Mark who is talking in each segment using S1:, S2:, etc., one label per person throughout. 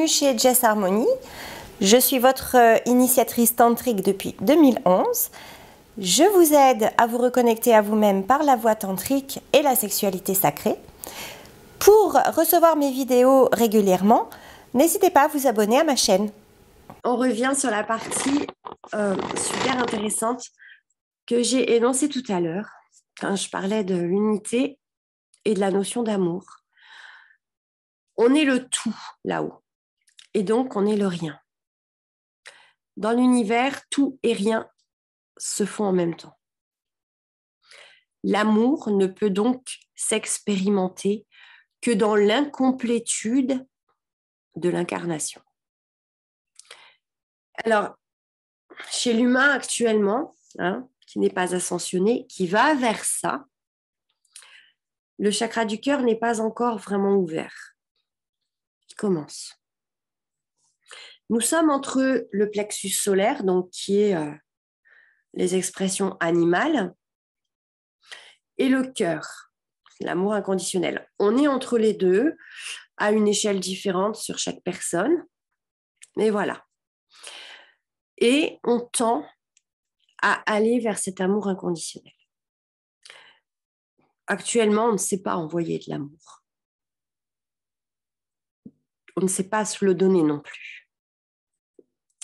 S1: bienvenue chez Jess Harmony. Je suis votre initiatrice tantrique depuis 2011. Je vous aide à vous reconnecter à vous-même par la voie tantrique et la sexualité sacrée. Pour recevoir mes vidéos régulièrement, n'hésitez pas à vous abonner à ma chaîne. On revient sur la partie super intéressante que j'ai énoncée tout à l'heure quand je parlais de l'unité et de la notion d'amour. On est le tout là-haut et donc on est le rien. Dans l'univers, tout et rien se font en même temps. L'amour ne peut donc s'expérimenter que dans l'incomplétude de l'incarnation. Alors, chez l'humain actuellement, qui n'est pas ascensionné, qui va vers ça, le chakra du cœur n'est pas encore vraiment ouvert. Il commence. Nous sommes entre le plexus solaire, donc qui est les expressions animales, et le cœur, l'amour inconditionnel. On est entre les deux, à une échelle différente sur chaque personne, mais voilà. Et on tend à aller vers cet amour inconditionnel. Actuellement, on ne sait pas envoyer de l'amour. On ne sait pas se le donner non plus.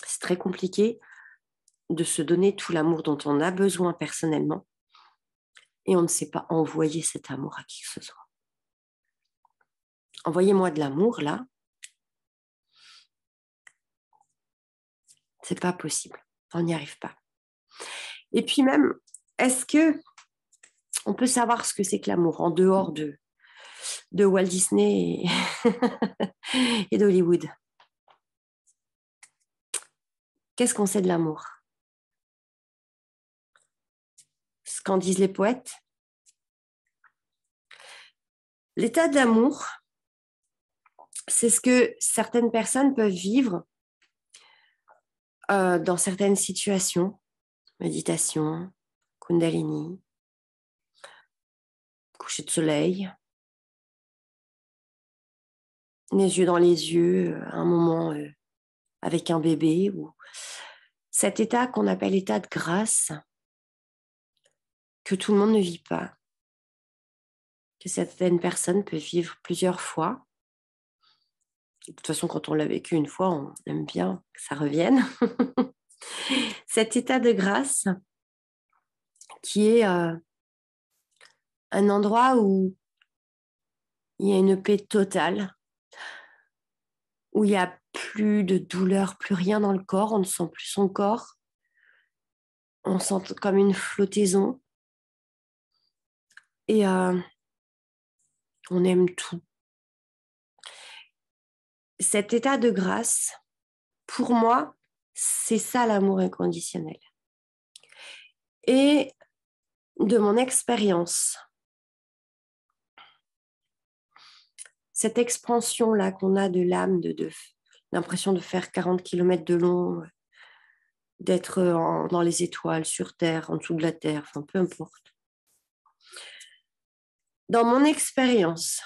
S1: C'est très compliqué de se donner tout l'amour dont on a besoin personnellement et on ne sait pas envoyer cet amour à qui que ce soit. Envoyez-moi de l'amour, là. C'est pas possible. On n'y arrive pas. Et puis même, est-ce que on peut savoir ce que c'est que l'amour en dehors de Walt Disney et d'Hollywood? Qu'est-ce qu'on sait de l'amour? Ce qu'en disent les poètes. L'état de l'amour, c'est ce que certaines personnes peuvent vivre dans certaines situations, méditation, kundalini, coucher de soleil, les yeux dans les yeux, un moment avec un bébé, ou cet état qu'on appelle état de grâce, que tout le monde ne vit pas, que certaines personnes peuvent vivre plusieurs fois. De toute façon, quand on l'a vécu une fois, on aime bien que ça revienne. Cet état de grâce qui est un endroit où il y a une paix totale, où il n'y a plus de douleur, plus rien dans le corps, on ne sent plus son corps, on sent comme une flottaison et on aime tout. Cet état de grâce, pour moi, c'est ça l'amour inconditionnel. Et de mon expérience, cette expansion-là qu'on a de l'âme, de l'impression de faire 40 km de long, d'être dans les étoiles, sur Terre, en dessous de la Terre, enfin peu importe. Dans mon expérience,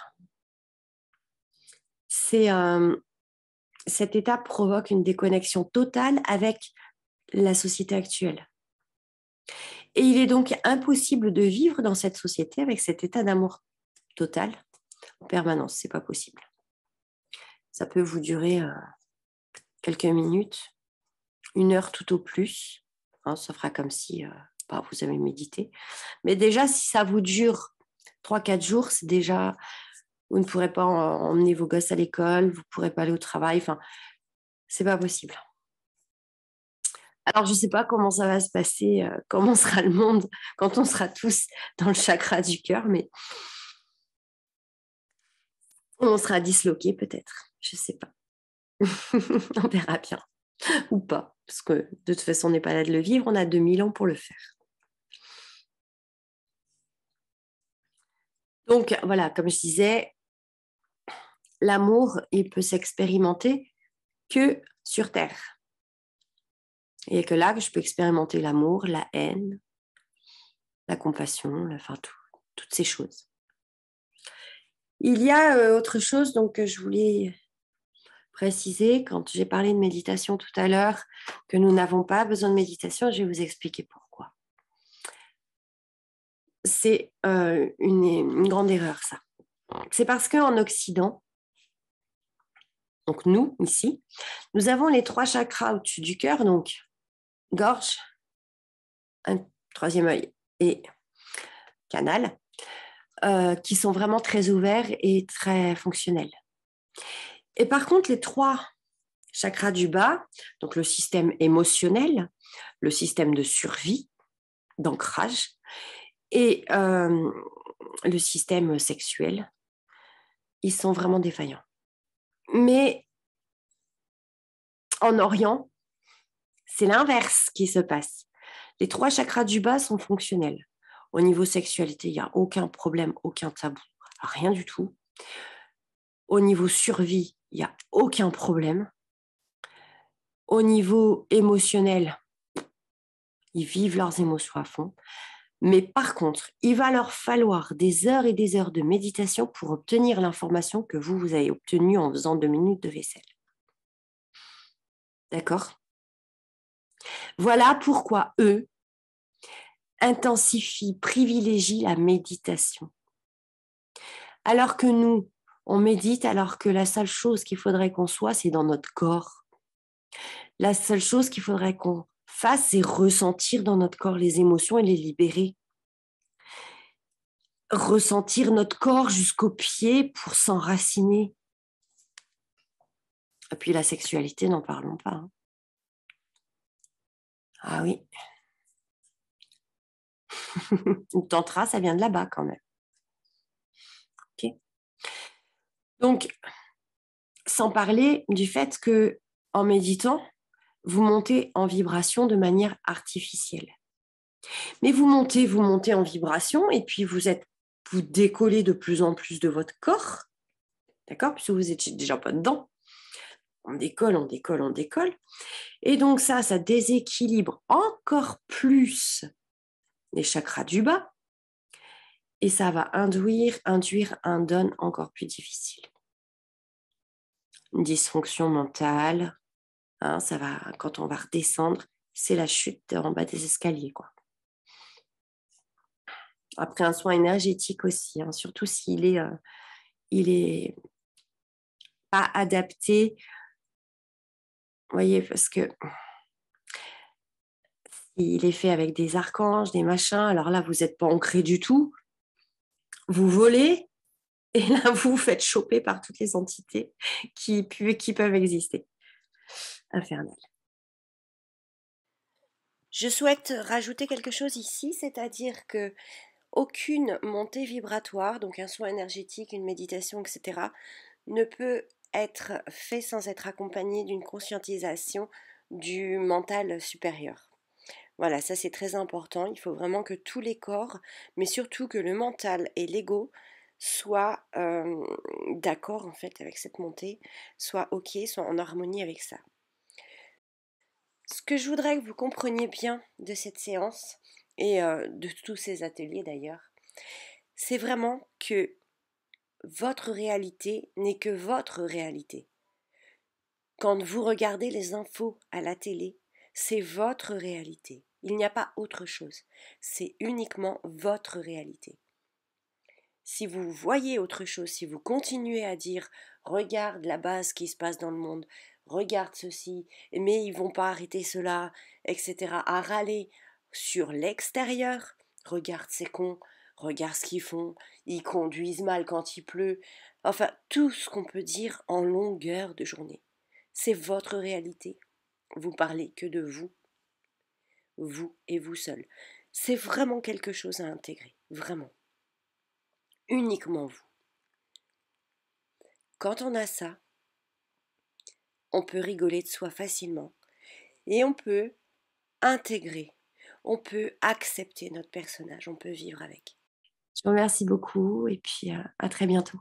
S1: cet état provoque une déconnexion totale avec la société actuelle. Et il est donc impossible de vivre dans cette société avec cet état d'amour total en permanence. C'est pas possible. Ça peut vous durer quelques minutes, 1 heure tout au plus. Ça fera comme si vous avez médité. Mais déjà, si ça vous dure 3-4 jours, c'est déjà... Vous ne pourrez pas emmener vos gosses à l'école, vous ne pourrez pas aller au travail. Enfin, c'est pas possible. Alors, je ne sais pas comment ça va se passer, comment sera le monde quand on sera tous dans le chakra du cœur, mais on sera disloqués peut-être. Je ne sais pas. On verra bien. Ou pas, parce que de toute façon, on n'est pas là de le vivre, on a 2000 ans pour le faire. Donc, voilà, comme je disais, l'amour, il peut s'expérimenter que sur Terre. Il n'y a que là que je peux expérimenter l'amour, la haine, la compassion, enfin toutes ces choses. Il y a autre chose donc, que je voulais
S2: préciser, quand j'ai parlé de méditation tout à l'heure, que nous n'avons pas besoin de méditation. Je vais vous expliquer pourquoi. C'est une grande erreur, ça. C'est parce qu'en Occident, donc nous, ici, nous avons les 3 chakras au-dessus du cœur, donc gorge, un troisième œil et canal, qui sont vraiment très ouverts et très fonctionnels. Et par contre, les 3 chakras du bas, donc le système émotionnel, le système de survie, d'ancrage, et le système sexuel, ils sont vraiment défaillants. Mais en Orient, c'est l'inverse qui se passe. Les 3 chakras du bas sont fonctionnels. Au niveau sexualité, il n'y a aucun problème, aucun tabou, rien du tout. Au niveau survie, il n'y a aucun problème. Au niveau émotionnel, ils vivent leurs émotions à fond. Mais par contre, il va leur falloir des heures et des heures de méditation pour obtenir l'information que vous avez obtenue en faisant 2 minutes de vaisselle. D'accord ? Voilà pourquoi eux intensifient, privilégient la méditation. Alors que nous, on médite alors que la seule chose qu'il faudrait qu'on soit, c'est dans notre corps. La seule chose qu'il faudrait qu'on fasse, c'est ressentir dans notre corps les émotions et les libérer. Ressentir notre corps jusqu'aux pieds pour s'enraciner. Et puis la sexualité, n'en parlons pas. Hein. Ah oui. Le tantra, ça vient de là-bas quand même. Okay. Donc, sans parler du fait que en méditant, vous montez en vibration de manière artificielle. Mais vous montez en vibration et puis vous décollez de plus en plus de votre corps, d'accord, puisque vous n'êtes déjà pas dedans. On décolle, on décolle, on décolle. Et donc ça déséquilibre encore plus les chakras du bas et ça va induire un don encore plus difficile. Une dysfonction mentale, hein, ça va, quand on va redescendre, c'est la chute en bas des escaliers, quoi. Après un soin énergétique aussi, hein, surtout s'il est, pas adapté. Vous voyez, parce que s'il est fait avec des archanges, des machins, alors là, vous n'êtes pas ancré du tout. Vous volez et là, vous vous faites choper par toutes les entités qui peuvent exister. Infernal.
S1: Je souhaite rajouter quelque chose ici, c'est-à-dire que aucune montée vibratoire, donc un soin énergétique, une méditation, etc., ne peut être fait sans être accompagné d'une conscientisation du mental supérieur. Voilà, ça c'est très important. Il faut vraiment que tous les corps, mais surtout que le mental et l'ego soient d'accord en fait avec cette montée, soient ok, soient en harmonie avec ça. Ce que je voudrais que vous compreniez bien de cette séance, et de tous ces ateliers d'ailleurs, c'est vraiment que votre réalité n'est que votre réalité. Quand vous regardez les infos à la télé, c'est votre réalité. Il n'y a pas autre chose. C'est uniquement votre réalité. Si vous voyez autre chose, si vous continuez à dire regarde là-bas ce qui se passe dans le monde, regarde ceci, mais ils vont pas arrêter cela, etc., à râler sur l'extérieur, regarde ces cons, regarde ce qu'ils font, ils conduisent mal quand il pleut, enfin tout ce qu'on peut dire en longueur de journée. C'est votre réalité. Vous parlez que de vous et vous seul. C'est vraiment quelque chose à intégrer, vraiment. Uniquement vous. Quand on a ça, on peut rigoler de soi facilement et on peut intégrer, on peut accepter notre personnage, on peut vivre avec.
S2: Je vous remercie beaucoup et puis à très bientôt.